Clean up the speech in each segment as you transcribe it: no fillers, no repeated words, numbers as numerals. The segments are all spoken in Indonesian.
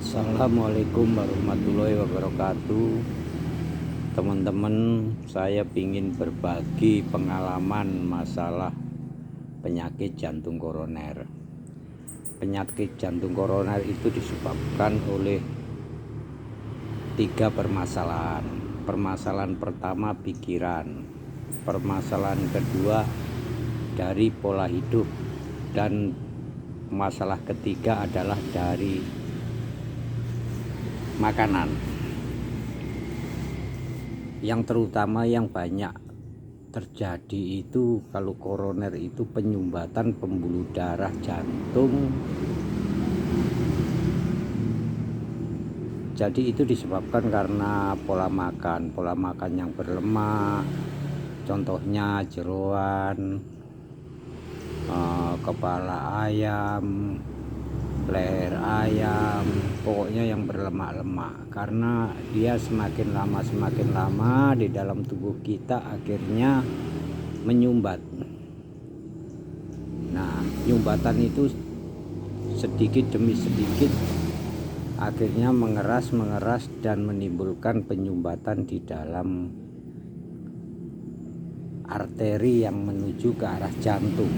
Assalamualaikum warahmatullahi wabarakatuh. Teman-teman, saya ingin berbagi pengalaman masalah penyakit jantung koroner. Penyakit jantung koroner itu disebabkan oleh 3 permasalahan. Permasalahan pertama pikiran, permasalahan kedua dari pola hidup, dan masalah ketiga adalah dari makanan. Yang terutama yang banyak terjadi itu kalau koroner itu penyumbatan pembuluh darah jantung. Jadi itu disebabkan karena pola makan yang berlemak, contohnya jeroan, kepala ayam, leher ayam, pokoknya yang berlemak-lemak. Karena dia semakin lama di dalam tubuh kita akhirnya menyumbat. Nah, nyumbatan itu sedikit demi sedikit akhirnya mengeras dan menimbulkan penyumbatan di dalam arteri yang menuju ke arah jantung.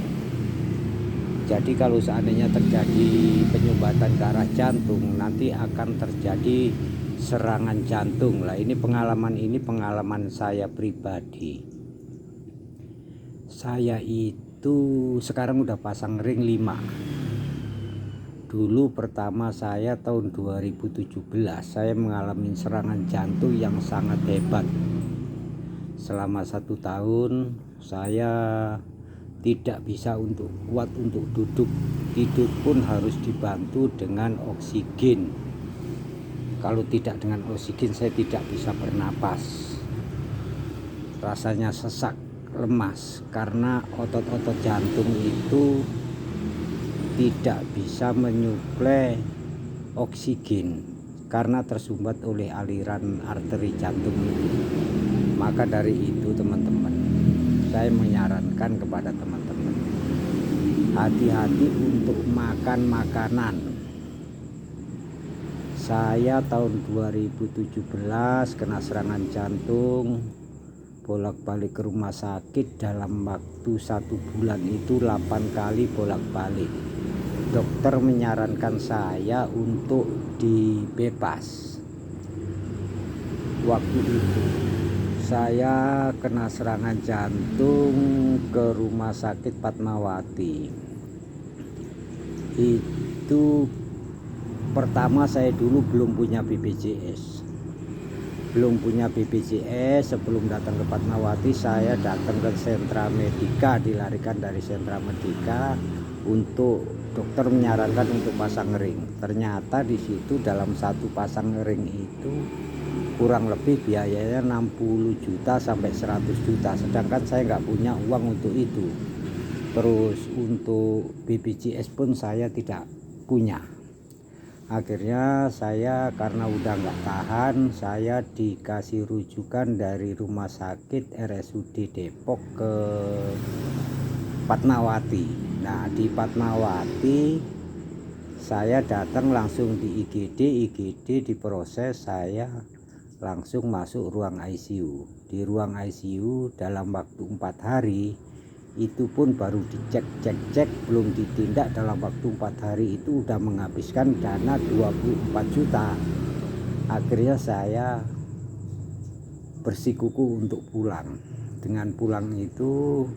Jadi kalau seandainya terjadi penyumbatan ke arah jantung, nanti akan terjadi serangan jantung. Lah ini pengalaman saya pribadi. Saya itu sekarang udah pasang ring 5. Dulu pertama saya tahun 2017 saya mengalami serangan jantung yang sangat hebat. Selama 1 tahun saya tidak bisa kuat untuk duduk, tidur pun harus dibantu dengan oksigen. Kalau tidak dengan oksigen saya tidak bisa bernapas. Rasanya sesak, lemas, karena otot-otot jantung itu tidak bisa menyuplai oksigen karena tersumbat oleh aliran arteri jantung itu. Maka dari itu teman-teman, saya menyarankan kepada teman-teman, hati-hati untuk makan makanan. Saya tahun 2017 kena serangan jantung, bolak-balik ke rumah sakit dalam waktu 1 bulan itu 8 kali bolak-balik. Dokter menyarankan saya untuk dibebas. Waktu itu saya kena serangan jantung ke rumah sakit Fatmawati. Itu pertama saya dulu belum punya BPJS. Sebelum datang ke Fatmawati saya datang ke sentra medika, dilarikan dari sentra medika untuk dokter menyarankan untuk pasang ring. Ternyata di situ dalam satu pasang ring itu kurang lebih biayanya 60 juta sampai 100 juta, sedangkan saya nggak punya uang untuk itu. Terus untuk BPJS pun saya tidak punya. Akhirnya saya karena udah nggak tahan, saya dikasih rujukan dari rumah sakit RSUD Depok ke Fatmawati. Nah di Fatmawati saya datang langsung di IGD diproses, saya langsung masuk ruang ICU. Di ruang ICU dalam waktu 4 hari itu pun baru dicek belum ditindak. Dalam waktu 4 hari itu udah menghabiskan dana 24 juta. Akhirnya saya bersikukuh untuk pulang. Dengan pulang itu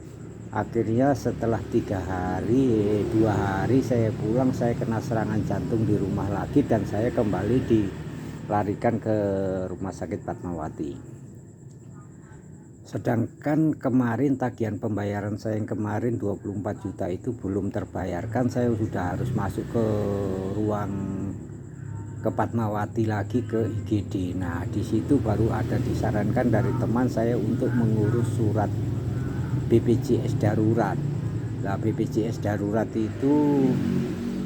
akhirnya setelah 2 hari saya pulang, saya kena serangan jantung di rumah lagi dan saya kembali dilarikan ke rumah sakit Fatmawati. Sedangkan kemarin tagihan pembayaran saya yang kemarin 24 juta itu belum terbayarkan. Saya sudah harus masuk ke ruang ke Fatmawati lagi ke IGD. Nah di situ baru ada disarankan dari teman saya untuk mengurus surat BPJS darurat. Nah BPJS darurat itu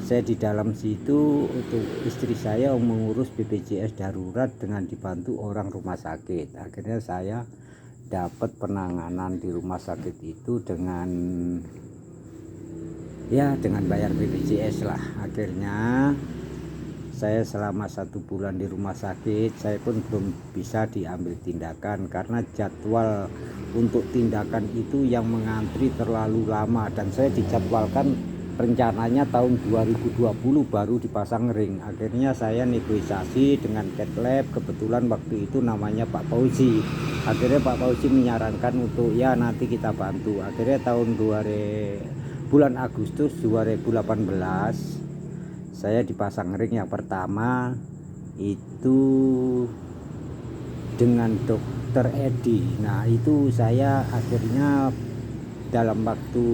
saya di dalam situ untuk istri saya mengurus BPJS darurat dengan dibantu orang rumah sakit. Akhirnya saya dapat penanganan di rumah sakit itu dengan bayar BPJS lah. Akhirnya saya selama 1 bulan di rumah sakit, saya pun belum bisa diambil tindakan karena jadwal untuk tindakan itu yang mengantri terlalu lama, dan saya dijadwalkan rencananya tahun 2020 baru dipasang ring. Akhirnya saya negosiasi dengan cat lab, kebetulan waktu itu namanya Pak Fauzi. Akhirnya Pak Fauzi menyarankan untuk ya nanti kita bantu. Akhirnya tahun bulan Agustus 2018 saya dipasang ring yang pertama itu dengan dokter Edi. Nah itu saya akhirnya dalam waktu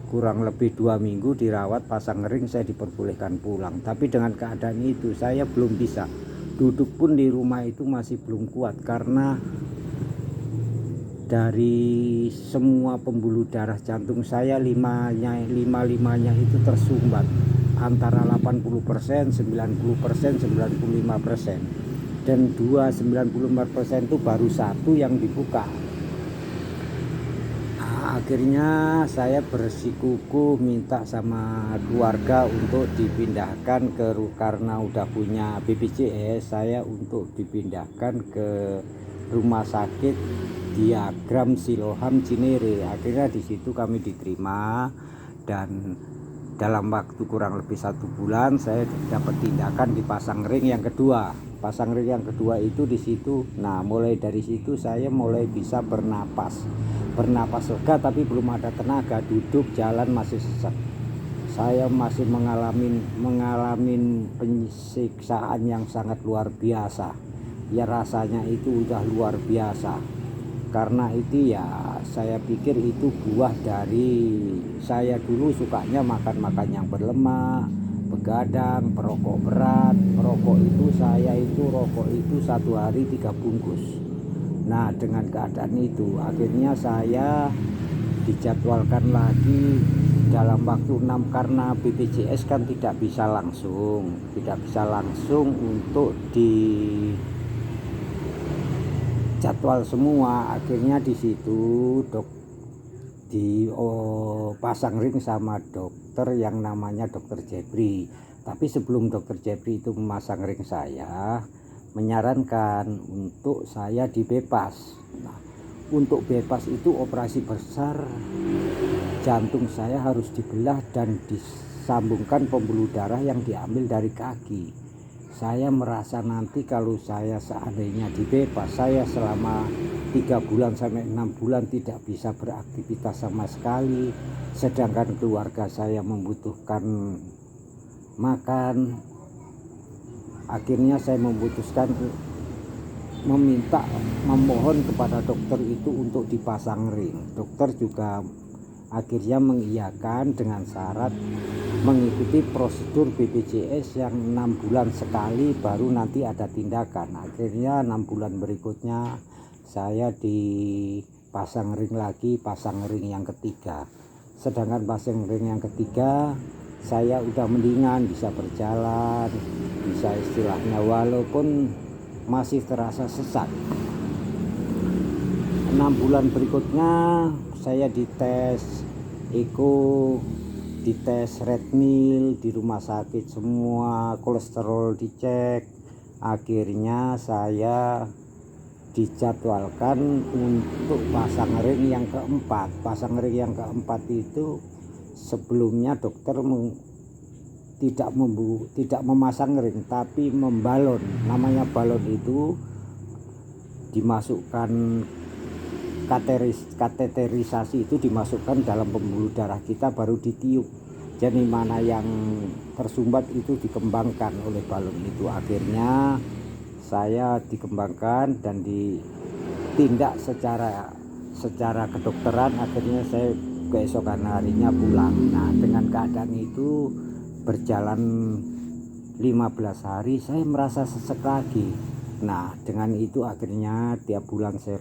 kurang lebih 2 minggu dirawat pasang ring, saya diperbolehkan pulang. Tapi dengan keadaan itu saya belum bisa duduk pun di rumah, itu masih belum kuat karena dari semua pembuluh darah jantung saya limanya itu tersumbat antara 80%, 90%, 95%, dan 95% itu baru satu yang dibuka. Akhirnya saya bersikukuh minta sama keluarga untuk dipindahkan karena udah punya BPJS, saya untuk dipindahkan ke rumah sakit Diagram Siloam Cinere. Akhirnya di situ kami diterima, dan dalam waktu kurang lebih 1 bulan saya dapat tindakan dipasang ring yang kedua. Pasang ring yang kedua itu di situ. Nah, mulai dari situ saya mulai bisa bernapas lega, tapi belum ada tenaga, duduk jalan masih sesak. Saya masih mengalami penyiksaan yang sangat luar biasa. Ya rasanya itu udah luar biasa. Karena itu ya saya pikir itu buah dari saya dulu sukanya makan yang berlemak, begadang, perokok berat. Rokok itu 1 hari 3 bungkus. Nah dengan keadaan itu akhirnya saya dijadwalkan lagi dalam waktu 6, karena BPJS kan tidak bisa langsung untuk jadwal semua. Akhirnya di situ pasang ring sama dokter yang namanya dokter Jepri. Tapi sebelum dokter Jepri itu memasang ring, saya menyarankan untuk saya dibebas. Nah, untuk bebas itu operasi besar, jantung saya harus dibelah dan disambungkan pembuluh darah yang diambil dari kaki. Saya merasa nanti kalau saya seandainya dibebas, saya selama 3 bulan sampai 6 bulan tidak bisa beraktivitas sama sekali, sedangkan keluarga saya membutuhkan makan. Akhirnya saya memutuskan memohon kepada dokter itu untuk dipasang ring. Dokter juga akhirnya mengiyakan dengan syarat mengikuti prosedur BPJS yang 6 bulan sekali baru nanti ada tindakan. Akhirnya 6 bulan berikutnya saya dipasang ring lagi, pasang ring yang ketiga. Sedangkan pasang ring yang ketiga saya udah mendingan, bisa berjalan, bisa istilahnya walaupun masih terasa sesak. 6 bulan berikutnya saya dites eko, dites redmil di rumah sakit, semua kolesterol dicek. Akhirnya saya dijadwalkan untuk pasang ring yang keempat. Pasang ring yang keempat itu sebelumnya dokter tidak memasang ring tapi membalon. Namanya balon itu dimasukkan kateterisasi, itu dimasukkan dalam pembuluh darah kita baru ditiup. Jadi mana yang tersumbat itu dikembangkan oleh balon itu. Akhirnya saya dikembangkan dan ditindak secara kedokteran. Akhirnya saya keesokan harinya pulang. Nah dengan keadaan itu berjalan 15 hari saya merasa sesek lagi. Nah dengan itu akhirnya tiap bulan saya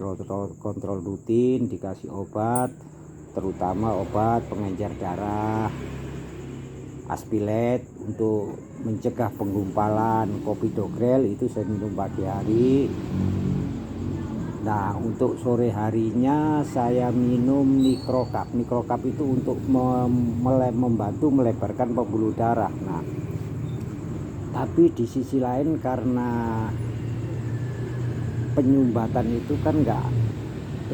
kontrol rutin, dikasih obat, terutama obat pengencer darah, Aspilet untuk mencegah penggumpalan, Clopidogrel itu saya minum pagi hari. Nah untuk sore harinya saya minum Microcap. Microcap itu untuk membantu melebarkan pembuluh darah. Nah Tapi di sisi lain karena penyumbatan itu kan enggak,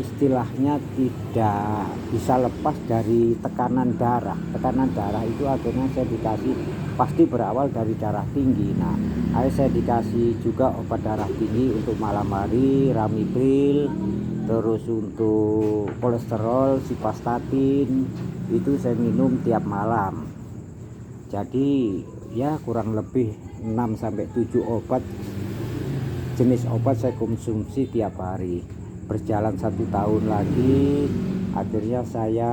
istilahnya tidak bisa lepas dari tekanan darah. Tekanan darah itu akhirnya saya dikasih, pasti berawal dari darah tinggi. Nah, akhirnya saya dikasih juga obat darah tinggi untuk malam hari, Ramipril, terus untuk kolesterol, Sivastatin, itu saya minum tiap malam. Jadi ya kurang lebih 6-7 obat, jenis obat saya konsumsi tiap hari. Berjalan 1 tahun lagi, akhirnya saya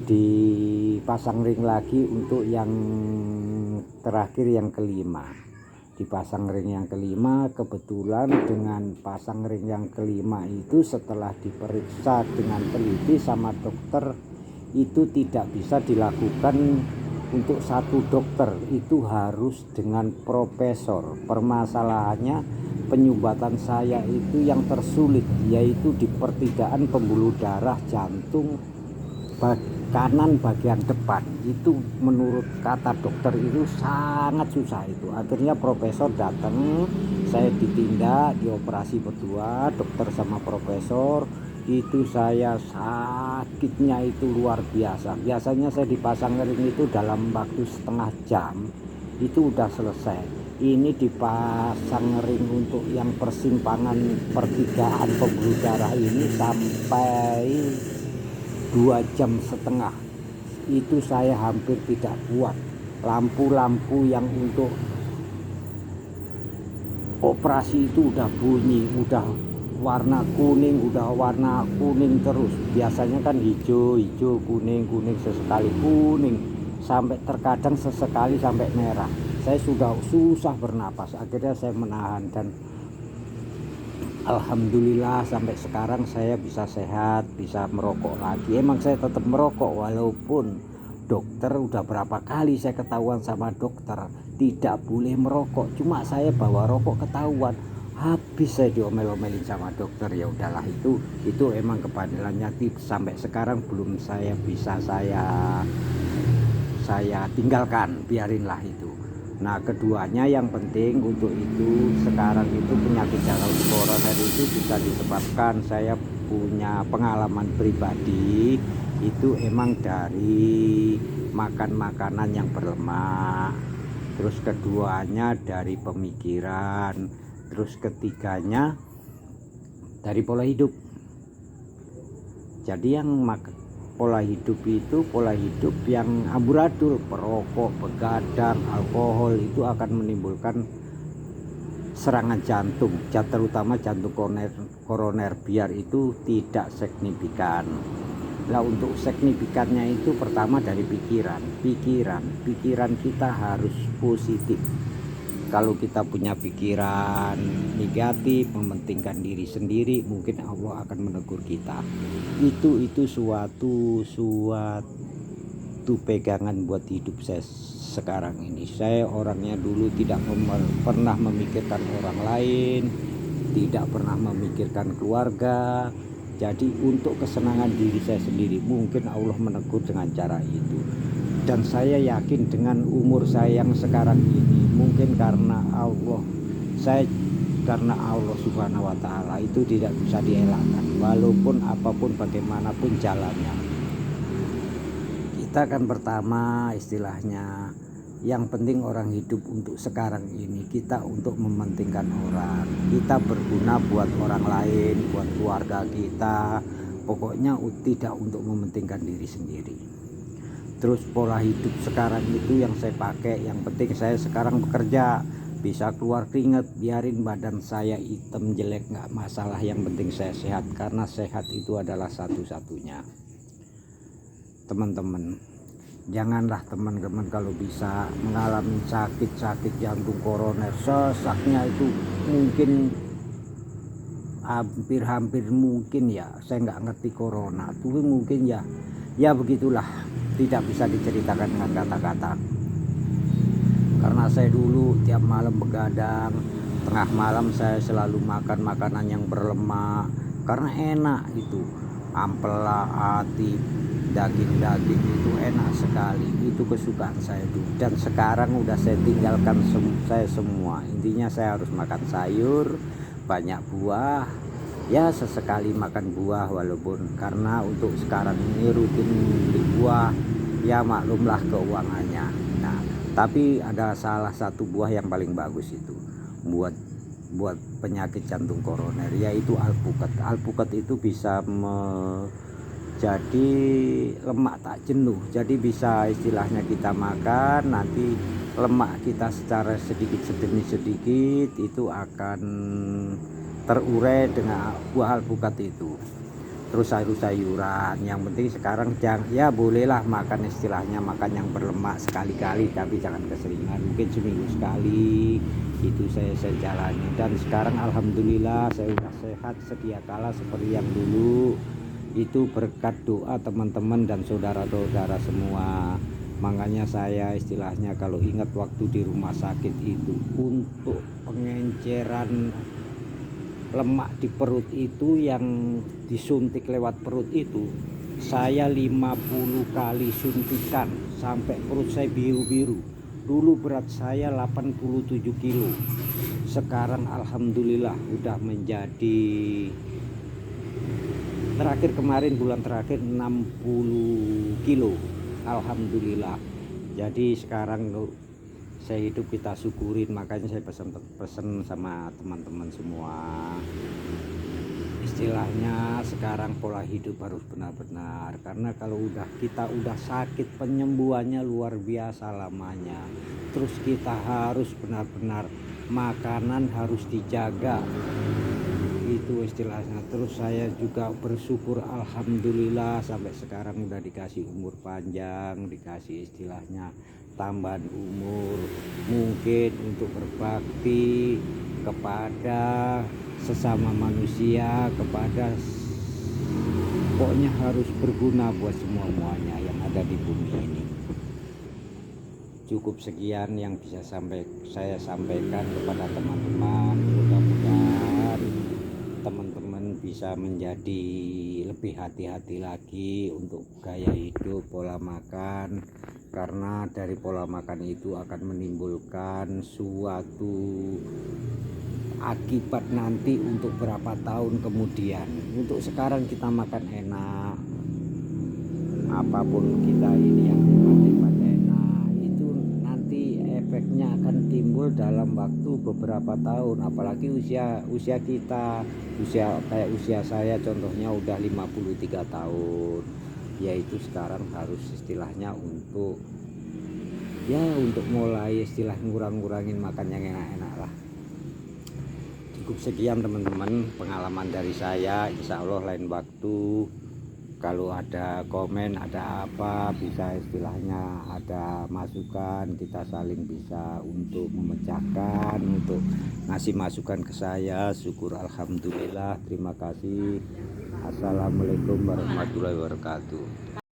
dipasang ring lagi untuk yang terakhir, yang kelima. Dipasang ring yang kelima, kebetulan dengan pasang ring yang kelima itu setelah diperiksa dengan teliti sama dokter, itu tidak bisa dilakukan untuk satu dokter, itu harus dengan profesor. Permasalahannya penyumbatan saya itu yang tersulit, yaitu di pertigaan pembuluh darah jantung kanan bagian depan. Itu menurut kata dokter itu sangat susah itu. Akhirnya profesor datang, saya ditindak, dioperasi berdua, dokter sama profesor. Itu saya sakitnya itu luar biasa. Biasanya saya dipasang ring itu dalam waktu setengah jam itu udah selesai. Ini dipasang ring untuk yang persimpangan pertigaan pembuluh darah ini sampai 2,5 jam. Itu saya hampir tidak kuat. Lampu-lampu yang untuk operasi itu udah bunyi, udah warna kuning, terus. Biasanya kan hijau, kuning, sesekali kuning, sampai terkadang sesekali sampai merah. Saya sudah susah bernapas. Akhirnya saya menahan, dan alhamdulillah sampai sekarang saya bisa sehat, bisa merokok lagi. Emang saya tetap merokok, walaupun dokter udah berapa kali saya ketahuan sama dokter tidak boleh merokok. Cuma saya bawa rokok ketahuan, habis saya diomel-omelin sama dokter. Ya udahlah, itu emang kepandilannya. Sampai sekarang belum saya bisa saya tinggalkan, biarinlah itu. Nah, keduanya yang penting untuk itu sekarang itu penyakit jantung koroner itu bisa disebabkan saya punya pengalaman pribadi, itu emang dari makan makanan yang berlemak, terus keduanya dari pemikiran, terus ketiganya dari pola hidup. Jadi yang pola hidup itu pola hidup yang amburadul, perokok, begadang, alkohol, itu akan menimbulkan serangan jantung, terutama jantung koroner, biar itu tidak signifikan. Nah, untuk signifikannya itu pertama dari pikiran kita harus positif. Kalau kita punya pikiran negatif, mementingkan diri sendiri, mungkin Allah akan menegur kita. Itu suatu pegangan buat hidup saya sekarang ini. Saya orangnya dulu tidak pernah memikirkan orang lain, tidak pernah memikirkan keluarga. Jadi untuk kesenangan diri saya sendiri, mungkin Allah menegur dengan cara itu. Dan saya yakin dengan umur saya yang sekarang ini, mungkin karena Allah Subhanahu wa Ta'ala, itu tidak bisa dielakkan. Walaupun apapun bagaimanapun jalannya, kita kan pertama istilahnya, yang penting orang hidup untuk sekarang ini, kita untuk mementingkan orang, kita berguna buat orang lain, buat keluarga kita, pokoknya tidak untuk mementingkan diri sendiri. Terus pola hidup sekarang itu yang saya pakai, yang penting saya sekarang bekerja, bisa keluar keringat, biarin badan saya hitam jelek, nggak masalah, yang penting saya sehat, karena sehat itu adalah satu-satunya. Teman-teman, janganlah teman-teman kalau bisa mengalami sakit jantung koroner, sesaknya itu mungkin hampir mungkin, ya saya nggak ngerti corona itu, mungkin ya begitulah, tidak bisa diceritakan dengan kata-kata. Karena saya dulu tiap malam begadang, tengah malam saya selalu makan makanan yang berlemak, karena enak itu, ampela, ati, daging-daging itu enak sekali, itu kesukaan saya dulu. Dan sekarang udah saya tinggalkan saya semua. Intinya saya harus makan sayur, banyak buah, ya sesekali makan buah, walaupun karena untuk sekarang ini rutin beli buah, ya maklumlah keuangannya. Nah, tapi ada salah satu buah yang paling bagus itu buat penyakit jantung koroner, yaitu alpukat. Alpukat itu bisa jadi lemak tak jenuh, jadi bisa istilahnya kita makan, nanti lemak kita secara sedikit demi sedikit itu akan terurai dengan buah alpukat itu. Terus sayur-sayuran, yang penting sekarang ya bolehlah makan, istilahnya makan yang berlemak sekali-kali, tapi jangan keseringan, mungkin seminggu sekali itu saya jalani. Dan sekarang alhamdulillah saya udah sehat sedia kala seperti yang dulu, itu berkat doa teman-teman dan saudara-saudara semua. Makanya saya istilahnya kalau ingat waktu di rumah sakit itu, untuk pengenceran lemak di perut itu, yang disuntik lewat perut itu, saya 50 kali suntikan sampai perut saya biru-biru. Dulu berat saya 87 kilo, sekarang alhamdulillah udah menjadi, terakhir kemarin bulan terakhir 60 kilo, alhamdulillah. Jadi sekarang saya hidup kita syukurin, makanya saya pesen sama teman-teman semua, istilahnya sekarang pola hidup harus benar-benar, karena kalau kita udah sakit, penyembuhannya luar biasa lamanya. Terus kita harus benar-benar, makanan harus dijaga, itu istilahnya. Terus saya juga bersyukur alhamdulillah sampai sekarang udah dikasih umur panjang, dikasih istilahnya tambahan umur, mungkin untuk berbakti kepada sesama manusia, pokoknya harus berguna buat semuanya yang ada di bumi ini. Cukup sekian yang bisa saya sampaikan kepada teman-teman. Mudah-mudahan teman-teman bisa menjadi lebih hati-hati lagi untuk gaya hidup, pola makan, karena dari pola makan itu akan menimbulkan suatu akibat nanti untuk berapa tahun kemudian. Untuk sekarang kita makan enak, apapun kita ini yang hemat enak, itu nanti efeknya akan timbul dalam waktu beberapa tahun. Apalagi usia kita, kayak usia saya contohnya udah 53 tahun, yaitu sekarang harus istilahnya untuk mulai istilah ngurangin makan yang enak-enak lah. Cukup sekian teman-teman pengalaman dari saya. Insya Allah lain waktu kalau ada komen, ada apa, bisa istilahnya ada masukan, kita saling bisa untuk memecahkan, untuk ngasih masukan ke saya. Syukur alhamdulillah, terima kasih. Assalamualaikum warahmatullahi wabarakatuh.